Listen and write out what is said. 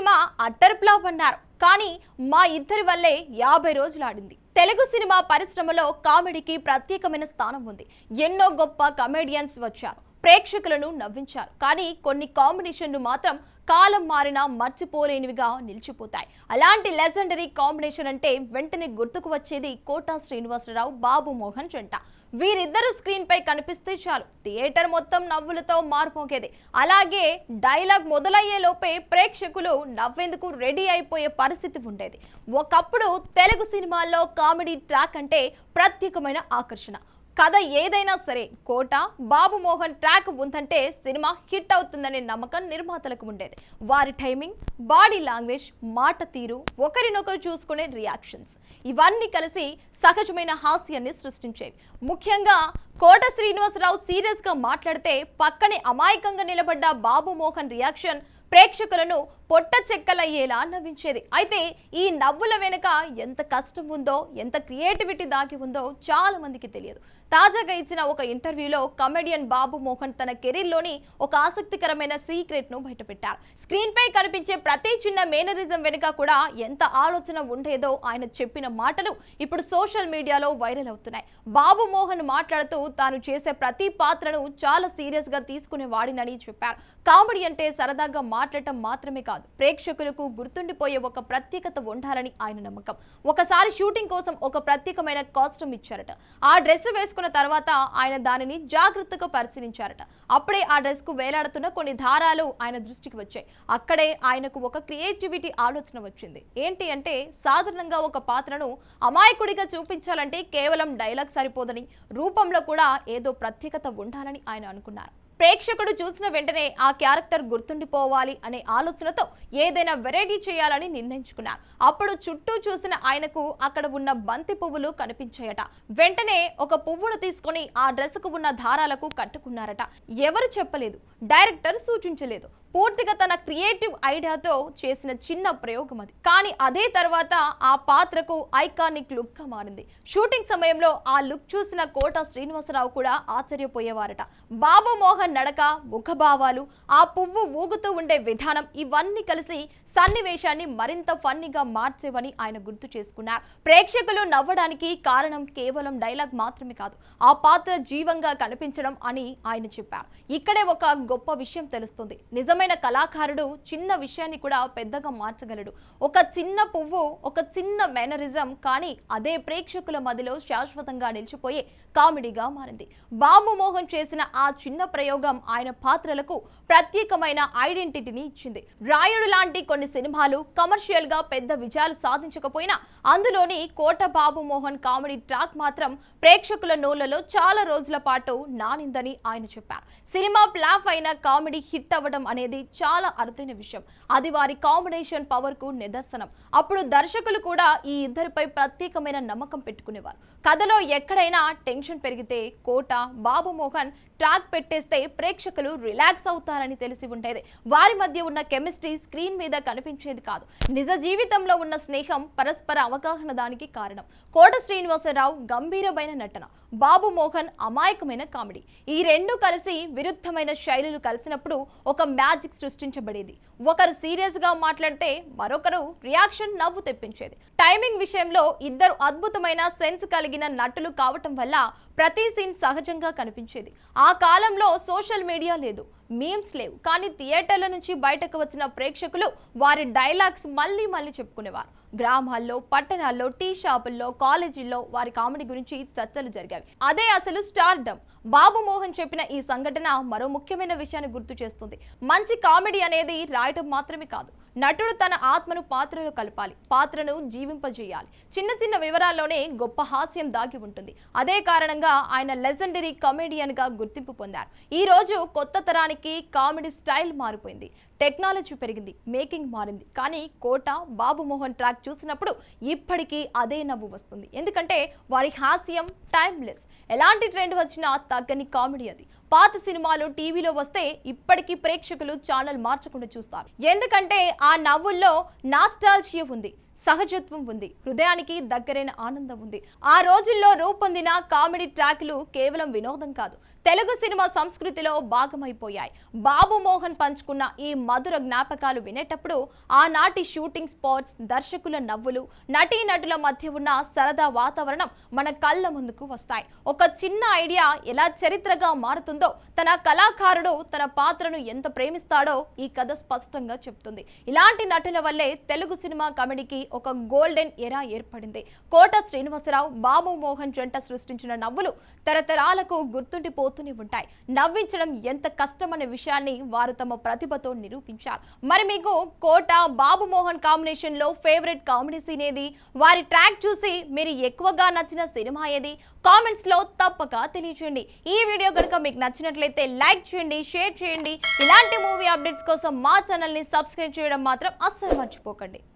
Cinema utter flop అన్నారు. కానీ మా ఇద్దరి వల్లే 50 రోజులు ఆడింది. తెలుగు సినిమా పరిశ్రమలో కామెడీకి ప్రత్యేకమైన స్థానం ఉంది. ఎన్నో గొప్ప కమెడియన్స్ వచ్చారు, ప్రేక్షకులను నవ్వించారు. కానీ కొన్ని కాంబినేషన్లు మాత్రం కాలం మారినా మర్చిపోలేనివిగా నిలిచిపోతాయి. అలాంటి లెజెండరీ కాంబినేషన్ అంటే వెంటనే గుర్తుకు వచ్చేది కోట శ్రీనివాసరావు, బాబు మోహన్ జంట. వీరిద్దరు స్క్రీన్ పై కనిపిస్తే చాలు థియేటర్ మొత్తం నవ్వులతో మారుమోగేది. అలాగే డైలాగ్ మొదలయ్యే లోపే ప్రేక్షకులు నవ్వేందుకు రెడీ అయిపోయే పరిస్థితి ఉండేది. ఒకప్పుడు తెలుగు సినిమాల్లో కామెడీ ట్రాక్ అంటే ప్రత్యేకమైన ఆకర్షణ. కథ ఏదైనా సరే కోట, బాబు మోహన్ ట్రాక్ ఉందంటే సినిమా హిట్ అవుతుందనే నమ్మకం నిర్మాతలకు ఉండేది. వారి టైమింగ్, బాడీ లాంగ్వేజ్, మాట తీరు, ఒకరినొకరు చూసుకునే రియాక్షన్స్ ఇవన్నీ కలిసి సహజమైన హాస్యాన్ని సృష్టించేవి. ముఖ్యంగా కోట శ్రీనివాసరావు సీరియస్ గా మాట్లాడితే పక్కనే అమాయకంగా నిలబడ్డ బాబు మోహన్ రియాక్షన్ ప్రేక్షకులను పొట్ట చెక్కలయ్యేలా నవ్వించేది. అయితే ఈ నవ్వుల వెనుక ఎంత కష్టం ఉందో, ఎంత క్రియేటివిటీ దాగి ఉందో చాలా మందికి తెలియదు. తాజాగా ఇచ్చిన ఒక ఇంటర్వ్యూలో కమెడియన్ బాబు మోహన్ తన కెరీర్లోని ఒక ఆసక్తికరమైన సీక్రెట్ ను బయటపెట్టారు. స్క్రీన్ పై కనిపించే ప్రతి చిన్న మేనరిజం వెనుక కూడా ఎంత ఆలోచన ఉండేదో ఆయన చెప్పిన మాటలు ఇప్పుడు సోషల్ మీడియాలో వైరల్ అవుతున్నాయి. బాబు మోహన్ మాట్లాడుతూ తాను చేసే ప్రతి పాత్రను చాలా సీరియస్ గా తీసుకునే వాడినని చెప్పారు. కామెడీ అంటే సరదాగా మాట్లాడటం మాత్రమే కాదు, ప్రేక్షకులకు గుర్తుండిపోయే ఒక ప్రత్యేకత ఉండాలని ఆయన నమ్మకం. ఒకసారి షూటింగ్ కోసం ఒక ప్రత్యేకమైన కాస్ట్యూమ్ ఇచ్చారట. ఆ డ్రెస్ వేసుకున్న తర్వాత ఆయన దానిని జాగ్రత్తగా పరిశీలించారట. అప్పుడే ఆ డ్రెస్ కు వేలాడుతున్న కొన్ని దారాలు ఆయన దృష్టికి వచ్చాయి. అక్కడే ఆయనకు ఒక క్రియేటివిటీ ఆలోచన వచ్చింది. ఏంటి అంటే సాధారణంగా ఒక పాత్రను అమాయకుడిగా చూపించాలంటే కేవలం డైలాగ్ సరిపోదని, రూపంలో కూడా ఏదో ప్రత్యేకత ఉండాలని ఆయన అనుకున్నారు. ప్రేక్షకుడు చూసిన వెంటనే ఆ క్యారెక్టర్ గుర్తుండిపోవాలి అనే ఆలోచనతో ఏదైనా వెరైటీ చేయాలని నిర్ణయించుకున్నారు. అప్పుడు చుట్టూ చూసిన ఆయనకు అక్కడ ఉన్న బంతి పువ్వులు కనిపించాయట. వెంటనే ఒక పువ్వును తీసుకొని ఆ డ్రెస్కు ఉన్న దారాలకు కట్టుకున్నారట. ఎవరు చెప్పలేదు, డైరెక్టర్ సూచించలేదు. పూర్తిగా తన క్రియేటివ్ ఐడియాతో చేసిన చిన్న ప్రయోగం అది. కానీ అదే తర్వాత ఆ పాత్రకు ఐకానిక్ లుక్ గా మారింది. షూటింగ్ సమయంలో ఆ లుక్ చూసిన కోట శ్రీనివాసరావు కూడా ఆశ్చర్యపోయేవారట. బాబు మోహన్ నడక, ముఖభావాలు, ఆ పువ్వు ఊగుతూ ఉండే విధానం ఇవన్నీ కలిసి సన్నివేశాన్ని మరింత ఫన్నీగా మార్చేవని ఆయన గుర్తు చేసుకున్నారు. ప్రేక్షకులు నవ్వడానికి కారణం కేవలం డైలాగ్ మాత్రమే కాదు, ఆ పాత్ర జీవంగా కనిపించడం అని ఆయన చెప్పారు. ఇక్కడే ఒక గొప్ప విషయం తెలుస్తుంది. నిజమైన కళాకారుడు చిన్న విషయాన్ని కూడా పెద్దగా మార్చగలడు. ఒక చిన్న పువ్వు, ఒక చిన్న మేనరిజం, కానీ అదే ప్రేక్షకుల మధ్యలో శాశ్వతంగా నిలిచిపోయే కామెడీగా మారింది. బాబు మోహన్ చేసిన ఆ చిన్న ప్రయోగం ఆయన పాత్రలకు ప్రత్యేకమైన ఐడెంటిటీని ఇచ్చింది. రాయుడు లాంటి కొన్ని సినిమాలు కమర్షియల్ గా పెద్ద విజయాలు సాధించకపోయినా అందులోని కోట బాబు మోహన్ కామెడీ ట్రాక్ మాత్రం ప్రేక్షకుల నోళ్లలో చాలా రోజుల పాటు నానిందని ఆయన చెప్పారు. సినిమా ఫ్లాప్ అయిన కామెడీ హిట్ అవ్వడం అనేది చాలా అరుదైన విషయం. అది వారి కాంబినేషన్ పవర్ కు నిదర్శనం. అప్పుడు దర్శకులు కూడా ఈ ఇద్దరిపై ప్రత్యేకమైన నమ్మకం పెట్టుకునేవారు. కథలో ఎక్కడైనా టెన్షన్ పెరిగితే కోట, బాబు మోహన్ ట్రాక్ పెట్టేస్తే ప్రేక్షకులు రిలాక్స్ అవుతారని తెలిసి ఉండేది. వారి మధ్య ఉన్న కెమిస్ట్రీ స్క్రీన్ మీద కనిపించేది కాదు, నిజ జీవితంలో ఉన్న స్నేహం, పరస్పర అవగాహన దానికి కారణం. కోట శ్రీనివాసరావు గంభీరమైన నటన, బాబు మోహన్ అమాయకమైన కామెడీ, ఈ రెండు కలిసి విరుద్ధమైన శైలులు కలిసినప్పుడు ఒక మ్యాజిక్ సృష్టించబడేది. ఒకరు సీరియస్ గా మాట్లాడితే మరొకరు రియాక్షన్ నవ్వు తెప్పించేది. టైమింగ్ విషయంలో ఇద్దరు అద్భుతమైన సెన్స్ కలిగిన నటులు కావటం వల్ల ప్రతి సీన్ సహజంగా కనిపించేది. ఆ కాలంలో సోషల్ మీడియా లేదు, మీమ్స్ లేవు, కానీ థియేటర్ల నుంచి బయటకు వచ్చిన ప్రేక్షకులు వారి డైలాగ్స్ మళ్ళీ చెప్పుకునేవారు. గ్రామాల్లో, పట్టణాల్లో, టీ షాపుల్లో, కాలేజీల్లో వారి కామెడీ గురించి చర్చలు జరిగాయి. అదే అసలు స్టార్డమ్. బాబు మోహన్ చెప్పిన ఈ సంఘటన మరో ముఖ్యమైన విషయాన్ని గుర్తు చేస్తుంది. మంచి కామెడీ అనేది రాయటం మాత్రమే కాదు, నటుడు తన ఆత్మను పాత్రలో కలపాలి, పాత్రను జీవింపజేయాలి. చిన్న చిన్న వివరాల్లోనే గొప్ప హాస్యం దాగి ఉంటుంది. అదే కారణంగా ఆయన లెజెండరీ కమెడియన్ గా గుర్తింపు పొందారు. ఈ రోజు కొత్త తరానికి కామెడీ స్టైల్ మారిపోయింది, టెక్నాలజీ పెరిగింది, మేకింగ్ మారింది. కానీ కోట, బాబు మోహన్ ట్రాక్ చూసినప్పుడు ఇప్పటికీ అదే నవ్వు వస్తుంది. ఎందుకంటే వారి హాస్యం టైమ్లెస్. ఎలాంటి ట్రెండ్ వచ్చినా తగ్గని కామెడీ అది. పాత సినిమాలు టీవీలో వస్తే ఇప్పటికీ ప్రేక్షకులు ఛానల్ మార్చకుండా చూస్తారు. ఎందుకంటే ఆ నవ్వుల్లో నాస్టాల్జియా ఉంది. సహజత్వం ఉంది, హృదయానికి దగ్గరైన ఆనందం ఉంది. ఆ రోజుల్లో రూపొందిన కామెడీ ట్రాక్లు కేవలం వినోదం కాదు, తెలుగు సినిమా సంస్కృతిలో భాగమైపోయాయి. బాబు మోహన్ పంచుకున్న ఈ మధుర జ్ఞాపకాలు వినేటప్పుడు ఆనాటి షూటింగ్ స్పాట్స్, దర్శకుల నవ్వులు, నటీనటుల మధ్య ఉన్న సరదా వాతావరణం మన కళ్ళ ముందుకు వస్తాయి. ఒక చిన్న ఐడియా ఎలా చరిత్రగా మారుతుందో, తన కళాకారుడు తన పాత్రను ఎంత ప్రేమిస్తాడో ఈ కథ స్పష్టంగా చెప్తుంది. ఇలాంటి నటుల వల్లే తెలుగు సినిమా కామెడీకి ఒక గోల్డెన్ ఎరా ఏర్పడింది. కోట శ్రీనివాసరావు, బాబు మోహన్ జంట సృష్టించిన నవ్వులు తరతరాలకు గుర్తుండిపోతూనే ఉంటాయి. నవ్వించడం ఎంత కష్టమనే విషయాన్ని వారు తమ ప్రతిభతో నిరూపించారు. మరి మీకు కోట, బాబు మోహన్ కాంబినేషన్ లో ఫేవరెట్ కామెడీ సీన్ ఏది? వారి ట్రాక్ చూసి మీరు ఎక్కువగా నచ్చిన సినిమా ఏది? కామెంట్స్ లో తప్పక తెలియజేయండి. ఈ వీడియో కనుక మీకు నచ్చినట్లయితే లైక్ చేయండి, షేర్ చేయండి. ఇలాంటి మూవీ అప్డేట్స్ కోసం మా ఛానల్ ని సబ్స్క్రైబ్ చేయడం మాత్రం అస్సలు మర్చిపోకండి.